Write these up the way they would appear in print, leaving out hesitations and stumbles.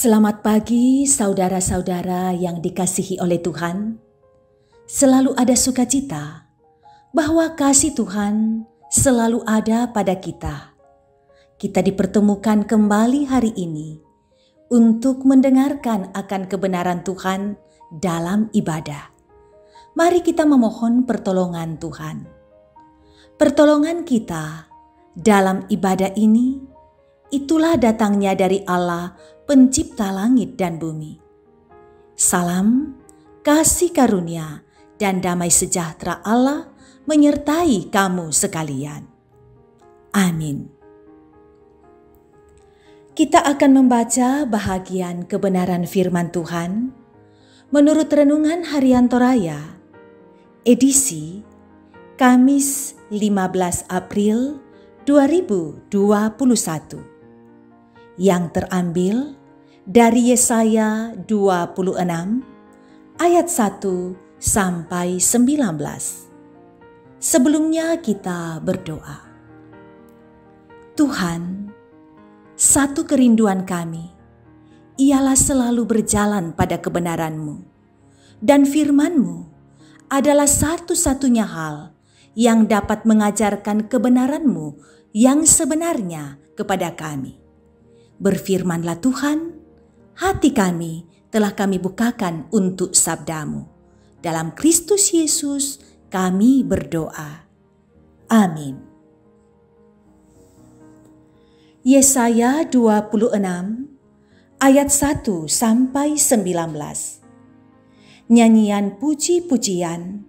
Selamat pagi saudara-saudara yang dikasihi oleh Tuhan. Selalu ada sukacita bahwa kasih Tuhan selalu ada pada kita. Kita dipertemukan kembali hari ini untuk mendengarkan akan kebenaran Tuhan dalam ibadah. Mari kita memohon pertolongan Tuhan. Pertolongan kita dalam ibadah ini, itulah datangnya dari Allah, Pencipta langit dan bumi. Salam, kasih karunia, dan damai sejahtera Allah menyertai kamu sekalian. Amin. Kita akan membaca bahagian kebenaran firman Tuhan menurut Renungan Harian Toraya, edisi Kamis 15 April 2021. Yang terambil dari Yesaya 26 ayat 1 sampai 19. Sebelumnya kita berdoa. Tuhan, satu kerinduan kami ialah selalu berjalan pada kebenaran-Mu, dan firman-Mu adalah satu-satunya hal yang dapat mengajarkan kebenaran-Mu yang sebenarnya kepada kami. Berfirmanlah Tuhan, hati kami telah kami bukakan untuk sabda-Mu. Dalam Kristus Yesus kami berdoa. Amin. Yesaya 26 ayat 1 sampai 19. Nyanyian puji-pujian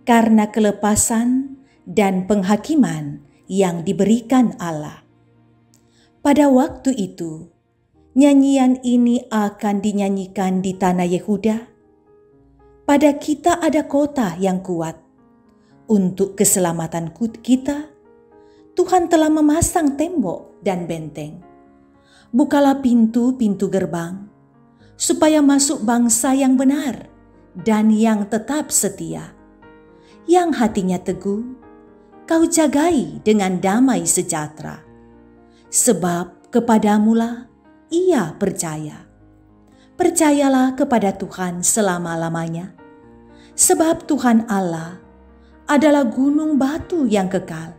karena kelepasan dan penghakiman yang diberikan Allah. Pada waktu itu, nyanyian ini akan dinyanyikan di tanah Yehuda. Pada kita ada kota yang kuat. Untuk keselamatan kita, Tuhan telah memasang tembok dan benteng. Bukalah pintu-pintu gerbang, supaya masuk bangsa yang benar dan yang tetap setia. Yang hatinya teguh, kau jagai dengan damai sejahtera. Sebab kepadamulah ia percaya. Percayalah kepada Tuhan selama-lamanya. Sebab Tuhan Allah adalah gunung batu yang kekal.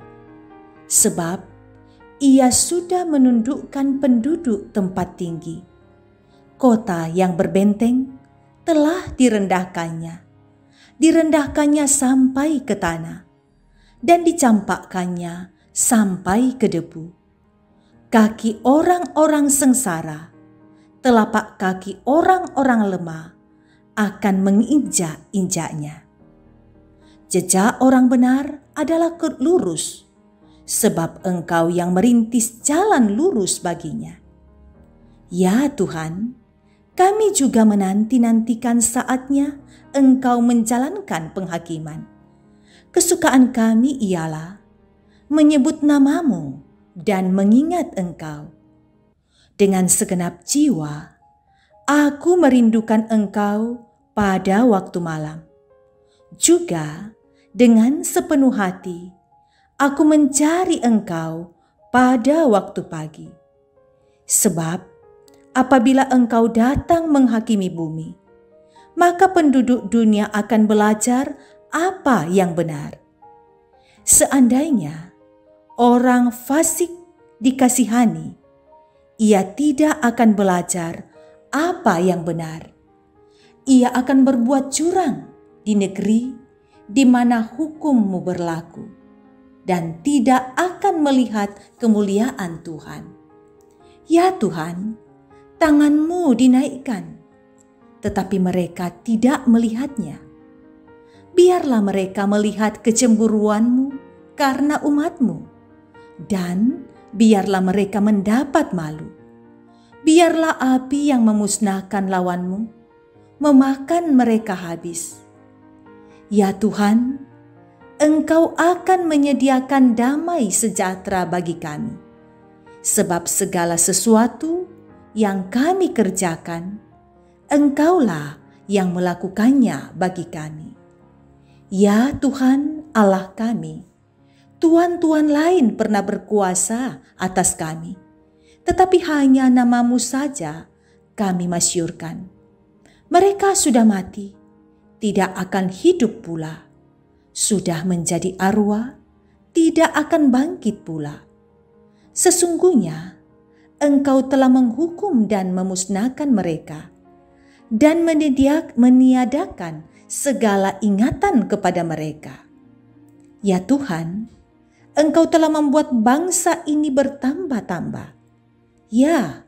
Sebab ia sudah menundukkan penduduk tempat tinggi. Kota yang berbenteng telah direndahkannya. Direndahkannya sampai ke tanah dan dicampakkannya sampai ke debu. Kaki orang-orang sengsara, telapak kaki orang-orang lemah akan menginjak-injaknya. Jejak orang benar adalah lurus, sebab Engkau yang merintis jalan lurus baginya. Ya Tuhan, kami juga menanti-nantikan saatnya Engkau menjalankan penghakiman. Kesukaan kami ialah menyebut nama-Mu dan mengingat Engkau. Dengan segenap jiwa, aku merindukan Engkau pada waktu malam. Juga dengan sepenuh hati, aku mencari Engkau pada waktu pagi. Sebab apabila Engkau datang menghakimi bumi, maka penduduk dunia akan belajar apa yang benar. Seandainya orang fasik dikasihani, ia tidak akan belajar apa yang benar. Ia akan berbuat curang di negeri di mana hukum-Mu berlaku, dan tidak akan melihat kemuliaan Tuhan. Ya Tuhan, tangan-Mu dinaikkan, tetapi mereka tidak melihatnya. Biarlah mereka melihat kecemburuan-Mu karena umat-Mu, dan biarlah mereka mendapat malu. Biarlah api yang memusnahkan lawan-Mu memakan mereka habis. Ya Tuhan, Engkau akan menyediakan damai sejahtera bagi kami. Sebab segala sesuatu yang kami kerjakan, Engkaulah yang melakukannya bagi kami. Ya Tuhan Allah kami, tuan-tuan lain pernah berkuasa atas kami, tetapi hanya nama-Mu saja kami masyurkan, mereka sudah mati, tidak akan hidup pula. Sudah menjadi arwah, tidak akan bangkit pula. Sesungguhnya Engkau telah menghukum dan memusnahkan mereka, dan meniadakan segala ingatan kepada mereka. Ya Tuhan, Engkau telah membuat bangsa ini bertambah-tambah. Ya,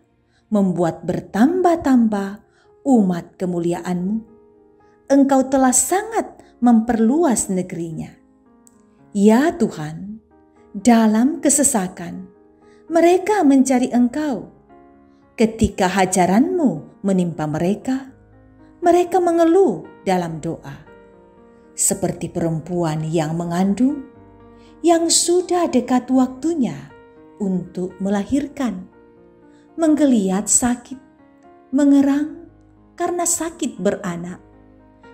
membuat bertambah-tambah umat kemuliaan-Mu. Engkau telah sangat memperluas negerinya. Ya Tuhan, dalam kesesakan, mereka mencari Engkau. Ketika hajaran-Mu menimpa mereka, mereka mengeluh dalam doa. Seperti perempuan yang mengandung, yang sudah dekat waktunya untuk melahirkan. Menggeliat sakit, mengerang karena sakit beranak.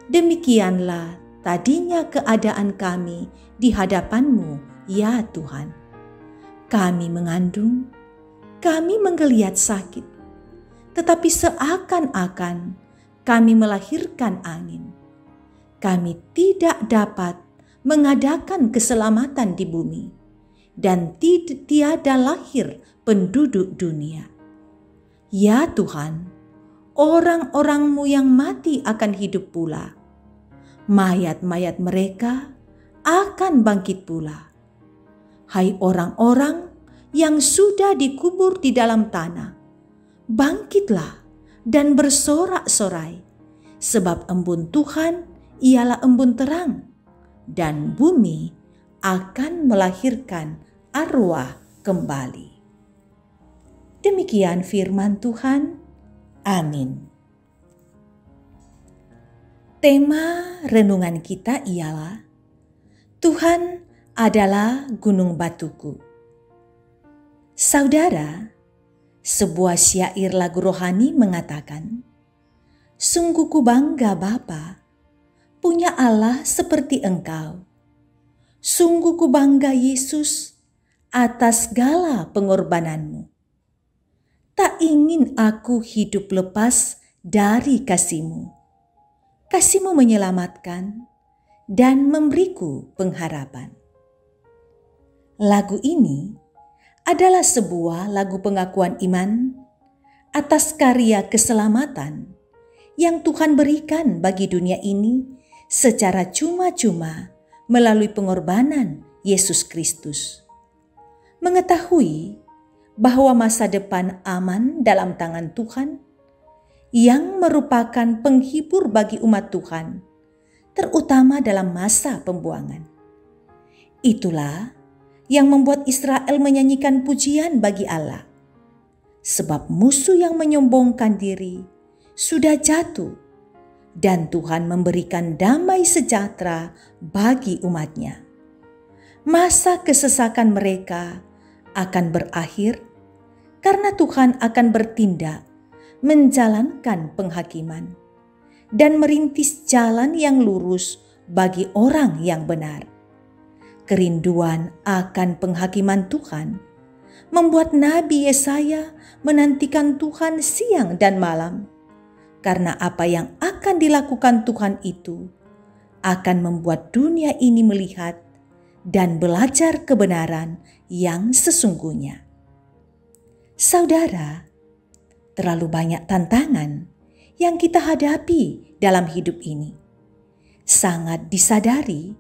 Demikianlah tadinya keadaan kami di hadapan-Mu, ya Tuhan. Kami mengandung, kami menggeliat sakit, tetapi seakan-akan kami melahirkan angin. Kami tidak dapat mengadakan keselamatan di bumi, dan tiada lahir penduduk dunia. Ya Tuhan, orang-orang-Mu yang mati akan hidup pula. Mayat-mayat mereka akan bangkit pula. Hai orang-orang yang sudah dikubur di dalam tanah, bangkitlah dan bersorak-sorai, sebab embun Tuhan ialah embun terang, dan bumi akan melahirkan arwah kembali. Demikian firman Tuhan. Amin. Tema renungan kita ialah Tuhan adalah gunung batuku. Saudara, sebuah syair lagu rohani mengatakan, sungguh ku bangga Bapa, punya Allah seperti Engkau. Sungguh ku bangga Yesus atas segala pengorbanan-Mu. Tak ingin aku hidup lepas dari kasih-Mu. Kasih-Mu menyelamatkan dan memberiku pengharapan. Lagu ini adalah sebuah lagu pengakuan iman atas karya keselamatan yang Tuhan berikan bagi dunia ini secara cuma-cuma melalui pengorbanan Yesus Kristus. Mengetahui bahwa masa depan aman dalam tangan Tuhan yang merupakan penghibur bagi umat Tuhan, terutama dalam masa pembuangan. Itulah yang membuat Israel menyanyikan pujian bagi Allah. Sebab musuh yang menyombongkan diri sudah jatuh, dan Tuhan memberikan damai sejahtera bagi umatnya. Masa kesesakan mereka akan berakhir karena Tuhan akan bertindak menjalankan penghakiman dan merintis jalan yang lurus bagi orang yang benar. Kerinduan akan penghakiman Tuhan membuat Nabi Yesaya menantikan Tuhan siang dan malam, karena apa yang akan dilakukan Tuhan itu akan membuat dunia ini melihat dan belajar kebenaran yang sesungguhnya. Saudara, terlalu banyak tantangan yang kita hadapi dalam hidup ini. Sangat disadari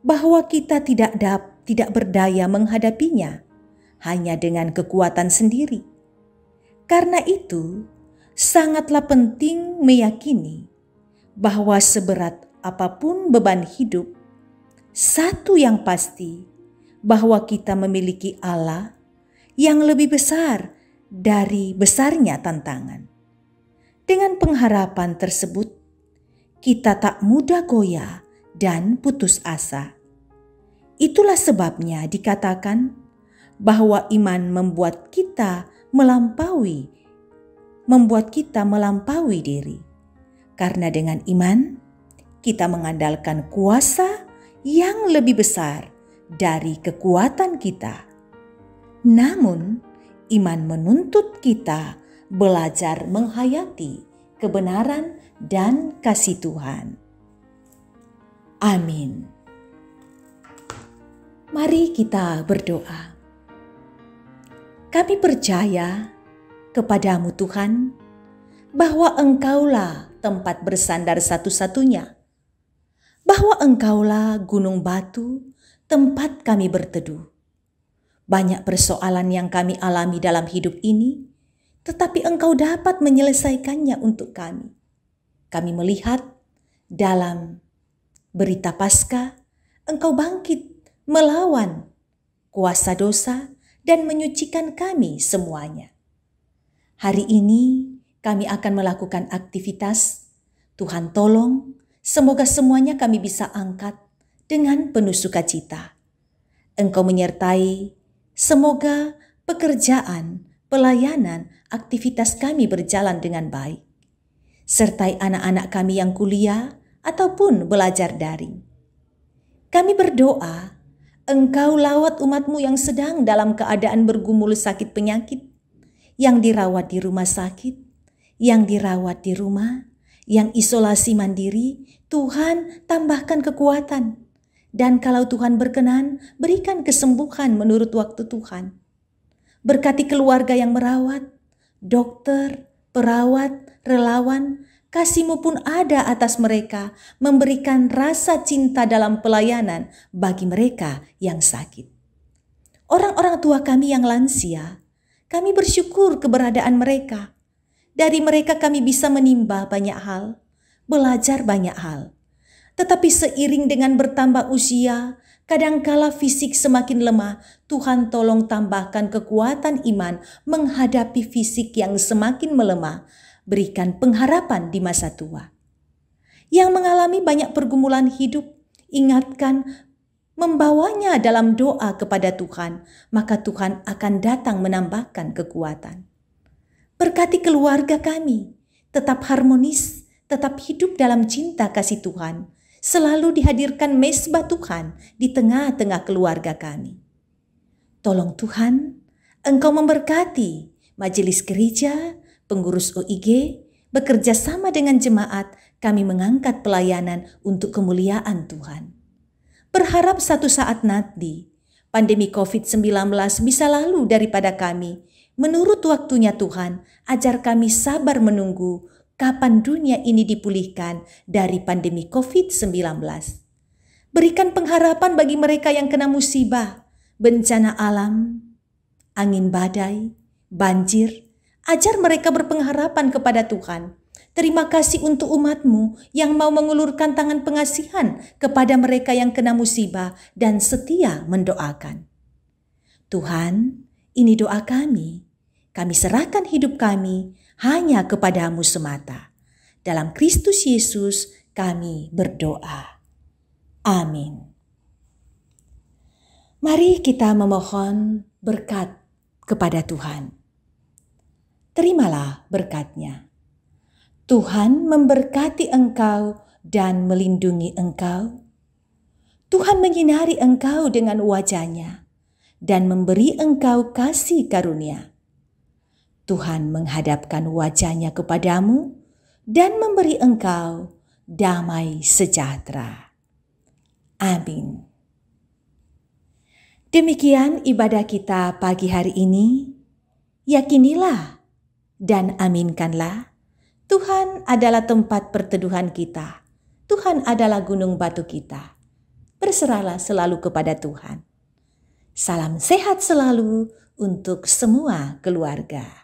bahwa kita tidak berdaya menghadapinya hanya dengan kekuatan sendiri. Karena itu, sangatlah penting meyakini bahwa seberat apapun beban hidup, satu yang pasti bahwa kita memiliki Allah yang lebih besar dari besarnya tantangan. Dengan pengharapan tersebut, kita tak mudah goyah dan putus asa. Itulah sebabnya dikatakan bahwa iman membuat kita melampaui diri. Karena dengan iman, kita mengandalkan kuasa yang lebih besar dari kekuatan kita. Namun, iman menuntut kita belajar menghayati kebenaran dan kasih Tuhan. Amin. Mari kita berdoa. Kami percaya kepadamu Tuhan, bahwa Engkaulah tempat bersandar satu-satunya, bahwa Engkaulah gunung batu tempat kami berteduh. Banyak persoalan yang kami alami dalam hidup ini, tetapi Engkau dapat menyelesaikannya untuk kami. Kami melihat dalam berita Paskah, Engkau bangkit melawan kuasa dosa dan menyucikan kami semuanya. Hari ini kami akan melakukan aktivitas. Tuhan tolong, semoga semuanya kami bisa angkat dengan penuh sukacita. Engkau menyertai, semoga pekerjaan, pelayanan, aktivitas kami berjalan dengan baik. Sertai anak-anak kami yang kuliah ataupun belajar daring. Kami berdoa, Engkau lawat umat-Mu yang sedang dalam keadaan bergumul sakit penyakit, yang dirawat di rumah sakit, yang dirawat di rumah, yang isolasi mandiri. Tuhan, tambahkan kekuatan. Dan kalau Tuhan berkenan, berikan kesembuhan menurut waktu Tuhan. Berkati keluarga yang merawat, dokter, perawat, relawan, kasih-Mu pun ada atas mereka, memberikan rasa cinta dalam pelayanan bagi mereka yang sakit. Orang-orang tua kami yang lansia, kami bersyukur keberadaan mereka. Dari mereka kami bisa menimba banyak hal, belajar banyak hal. Tetapi seiring dengan bertambah usia, kadangkala fisik semakin lemah, Tuhan tolong tambahkan kekuatan iman menghadapi fisik yang semakin melemah. Berikan pengharapan di masa tua. Yang mengalami banyak pergumulan hidup, ingatkan, membawanya dalam doa kepada Tuhan, maka Tuhan akan datang menambahkan kekuatan. Berkati keluarga kami, tetap harmonis, tetap hidup dalam cinta kasih Tuhan, selalu dihadirkan mesbah Tuhan di tengah-tengah keluarga kami. Tolong Tuhan, Engkau memberkati majelis gereja, pengurus OIG, bekerja sama dengan jemaat, kami mengangkat pelayanan untuk kemuliaan Tuhan. Berharap satu saat nanti, pandemi COVID-19 bisa lalu daripada kami. Menurut waktunya Tuhan, ajar kami sabar menunggu kapan dunia ini dipulihkan dari pandemi COVID-19. Berikan pengharapan bagi mereka yang kena musibah, bencana alam, angin badai, banjir. Ajar mereka berpengharapan kepada Tuhan. Terima kasih untuk umat-Mu yang mau mengulurkan tangan pengasihan kepada mereka yang kena musibah dan setia mendoakan. Tuhan, ini doa kami. Kami serahkan hidup kami hanya kepada-Mu semata. Dalam Kristus Yesus kami berdoa. Amin. Mari kita memohon berkat kepada Tuhan. Terimalah berkat-Nya. Tuhan memberkati engkau dan melindungi engkau. Tuhan menyinari engkau dengan wajah-Nya dan memberi engkau kasih karunia. Tuhan menghadapkan wajah-Nya kepadamu dan memberi engkau damai sejahtera. Amin. Demikian ibadah kita pagi hari ini. Yakinilah dan aminkanlah, Tuhan adalah tempat perteduhan kita. Tuhan adalah gunung batu kita. Berserahlah selalu kepada Tuhan. Salam sehat selalu untuk semua keluarga.